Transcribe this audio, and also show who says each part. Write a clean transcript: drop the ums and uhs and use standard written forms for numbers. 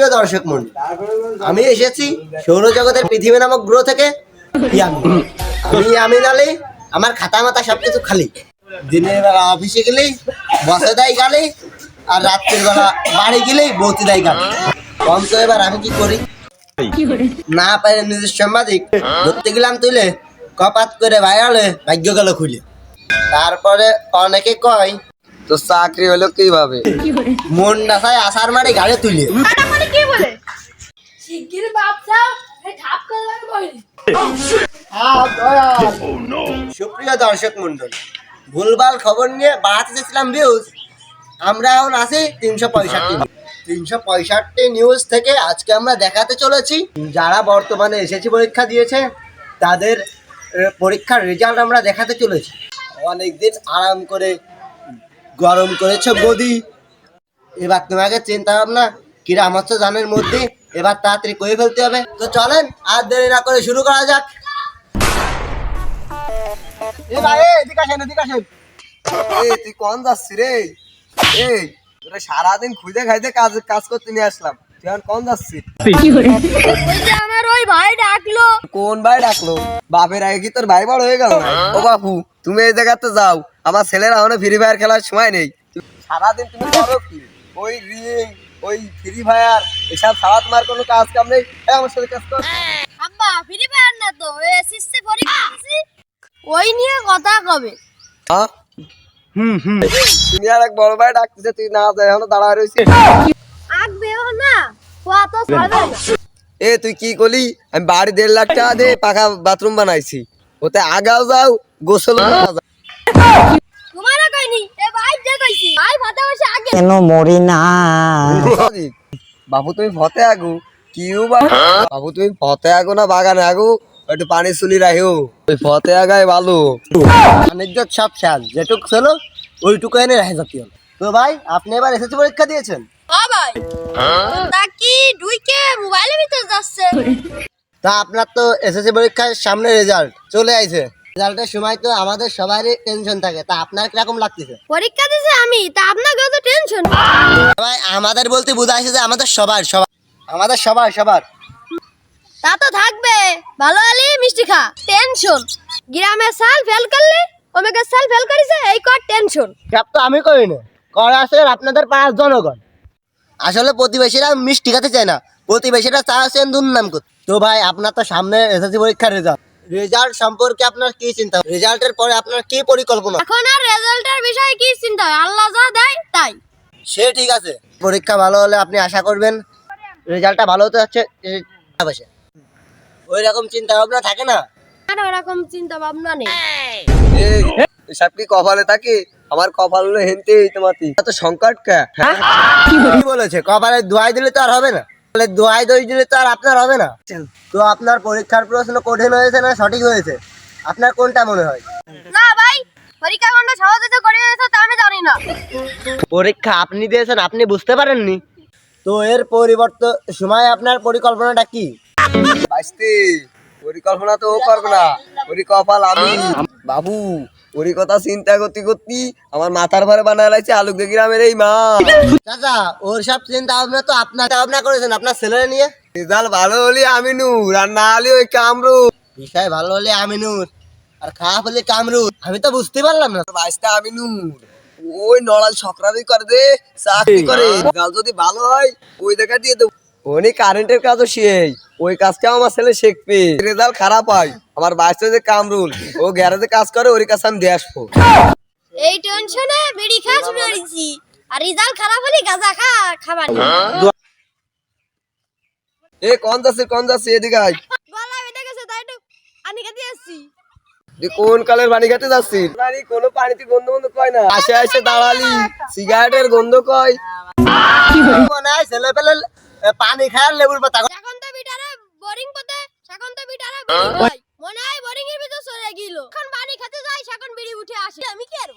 Speaker 1: সুপ্রিয় দর্শক মণ্ডলী, আমি এসেছি সৌরজগতের পৃথিবী নামক গ্রহ থেকে। আমি আমিন আলী। আমার খাতা মাথা সবকিছু খালি। দিনের বেলা অফিসে গেলেই বসে দেয় গালি, আর রাত্রের বেলা বাড়ি গেলেই বউতি দেয় গালি। কম তো এবার আমি কি করি, না পারে নিজের সাংবাদিক ধরতে গেলাম তুলে, কপাত করে ভাইরালে ভাগ্য গেল খুলে। তারপরে অনেকে কয় তো চাকরি হলো কিভাবে, মন না চায় আসার মারে গাড়ি তুলে। সুপ্রিয় দর্শক মন্ডলী, ভুলভাল খবর নিয়ে বাড়াতে চেয়েছিলাম ভিউজ। আমরা এখন আছি 365 নিউজ থেকে। আজকে আমরা দেখাতে চলেছি যারা বর্তমানে এসএসসি পরীক্ষা দিয়েছে তাদের পরীক্ষার রেজাল্ট আমরা দেখাতে চলেছি। অনেকদিন আরাম করে গরম করেছে গদি, এবার তোমাকে চিন্তা ভাবনা কিরাম হচ্ছে জানের মধ্যে, এবার তাড়াতাড়ি করে ফেলতে হবে। তো চলেন আর দেরি না করে শুরু করা যাক। এ ভাই এদিকে আসেন, এদিকে আসেন।
Speaker 2: তুই কোন যাচ্ছি রে? এই তোরা সারাদিন খুঁজে খাইতে কাজ করতে নিয়ে আসলাম, তুই এখন কোন যাচ্ছিস?
Speaker 3: আমার ওই ভাই ডাকলো।
Speaker 2: কোন ভাই ডাকলো? বাপের আগে কি তোর ভাই বড় হয়ে গেল? ও বাপু, তুমি এই জায়গাতে যাও, আমার ছেলেরা এখন ফ্রি ফায়ার খেলার সময় নেই। সারাদিন তুমি করো কি? ওই রিং, ওই ফ্রি ফায়ার এসব ছাড়া তোমার কোনো কাজ কাম নেই। আমার সাথে কাজ কর।
Speaker 3: আব্বা ফ্রি ফায়ার না তো এসএসসি পরীক্ষা দিছি, ওই নিয়ে কথা কবে।
Speaker 2: হ্যাঁ তুমি আর এক বড় ভাই ডাকতেছে, তুই না যাই এখন দাঁড়ায় রয়েছিস।
Speaker 3: আগবেও না কত ছাড়বে না।
Speaker 2: এ তুই কি করলি? আমি বাড়ি 1.5 লাখ টাকা দিয়ে পাকা বাথরুম বানাইছি, ওতে আগাও যাও গোসল
Speaker 3: তোমারও কইনি এ ভাই যে কইছি ভাই ভাতে বসে আগে
Speaker 4: কেন মরি না।
Speaker 2: বাবু তুমি ফতে আগু কিউ বাবু তুমি ফতে আগো না বাগানে আগু, একটু পানি চুলি রাখো, ওই ফতে আগায় ভালো।
Speaker 1: বাণিজ্য সব শেষ, যেটুক ছিল ওইটুকু এনে রেখে যেতে হবে। তো ভাই আপনি এবার এসএসসি পরীক্ষা দিয়েছেন?
Speaker 3: ও ভাই তা কি দুইকে মোবাইলের ভিতর যাচ্ছে।
Speaker 1: তা আপনার তো এসএসসি পরীক্ষার সামনে রেজাল্ট চলে আইছে। রেজাল্টের সময় তো আমাদের সবারই টেনশন থাকে, তা আপনার কিরকম লাগতেছে?
Speaker 3: পরীক্ষা দিছি আমি, তা আপনাকে তো টেনশন।
Speaker 1: ভাই আমাদের বলতে বোঝাইছে যে আমাদের সবার
Speaker 3: তা তো থাকবে, ভালো হলি মিষ্টি খা। টেনশন গ্রামে সাল ফেল করলে ওমেকে সাল ফেল করিছে, এই কর টেনশন।
Speaker 1: সব তো আমি করি না, করে আছে আপনাদের পাড়ার জনগণ। আসলে প্রতিবেশীরা মিষ্টি খেতে চায় না, প্রতিবেশীরা চাচ্ছেন দুর্নাম করতে। তো ভাই আপনার তো সামনে এসএসসি পরীক্ষার রেজাল্ট সম্পর্কে আপনার কি চিন্তা, রেজাল্টের পরে আপনার কি পরিকল্পনা?
Speaker 3: এখন আর রেজাল্টের বিষয়ে কি চিন্তা, আল্লাহ যা দেয় তাই।
Speaker 1: সে ঠিক আছে, পরীক্ষা ভালো হলে আপনি আশা করবেন রেজাল্টটা ভালো হতে যাচ্ছে, ওই রকম চিন্তা ভাবনা থাকে না।
Speaker 3: আর ওরকম চিন্তা ভাবনা নেই।
Speaker 2: এই এসব কি কপালে থাকে? আমার কপাল হলো হেনতে তোমাতি এত সংকট কে?
Speaker 1: কি বলেছে কপালে দোয়াই দিলে তো আর হবে না, দোয়াই দই দিলে তো আর আপনার হবে না। তো আপনার পরীক্ষার প্রশ্ন কঠিন হয়েছে না সঠিক হয়েছে, আপনার কোনটা মনে হয়?
Speaker 3: না ভাই পরীক্ষা কোনটা সহজ হতে করে হয়েছে তা আমি জানি না।
Speaker 1: পরীক্ষা আপনি দিয়েছেন, আপনি বুঝতে পারেননি? তো এর পরিবর্তন সময় আপনার পরিকল্পনাটা কি?
Speaker 2: বাঁচতে পরিকল্পনা তো ও করবে না, ওরি কপাল আমি। বাবু ওরি কথা চিন্তা করতে করতে আমার মাথার ভারে বানায় লাগছে আলুক গ্রামের এই মা।
Speaker 1: চাচা ওর সব চিন্তা ভাবনা তো আপনার ভাবনা করেছেন আপনার ছেলেরা নিয়ে।
Speaker 2: রেজাল্ট ভালো হলে আমিনুর, আর না হলে ওই কামরুল।
Speaker 1: বিষয় ভালো হলে আমিনুর আর খারাপ হলে কামরুল, আমি তো বুঝতে পারলাম না।
Speaker 2: বাঁচতে আমিনুর ওই নড়াল সক্রাবি করে দে, চাকরি করে। রেজাল্ট যদি ভালো হয় ওই দেখা দিয়ে দেবো। উনি কারেন্টের কাজও সেই, ওই কাজটাও আমার ছেলে শিখবে। রেজাল্ট খারাপ হয় আমার বাঁচতে যে কামরুল, ও গ্যারেজে কাজ করে, ওর কাছে আমি দিয়ে আসবো।
Speaker 3: এই টেনশনে বিড়ি খাওয়া শুরু করেছি, আর রেজাল্ট খারাপ হলে গাঁজা খাবার।
Speaker 2: এ কোন যাচ্ছে এদিকে আয়।
Speaker 3: গলা বেঁধে গেছে তাই একটু পানি খেতে আসছি।
Speaker 2: কোন কালের পানি খেতে যাচ্ছি? কোনো পানিতে গন্ধ গন্ধ কয় না, আসে আসে দাঁড়ালি সিগারেটের গন্ধ কয়।
Speaker 1: মনে হয় ছেলে পেলে পানি খায় আর লেবুর পাতা।
Speaker 3: এখন তো বিটারে বোরিং পথে, এখন তো বিটারে বোরিং হয় মনে হয় বোরিং এর ভিতর চলে গেল। এখন পানি খেতে যাই, এখন বিড়ি উঠে আসে। আমি কি আর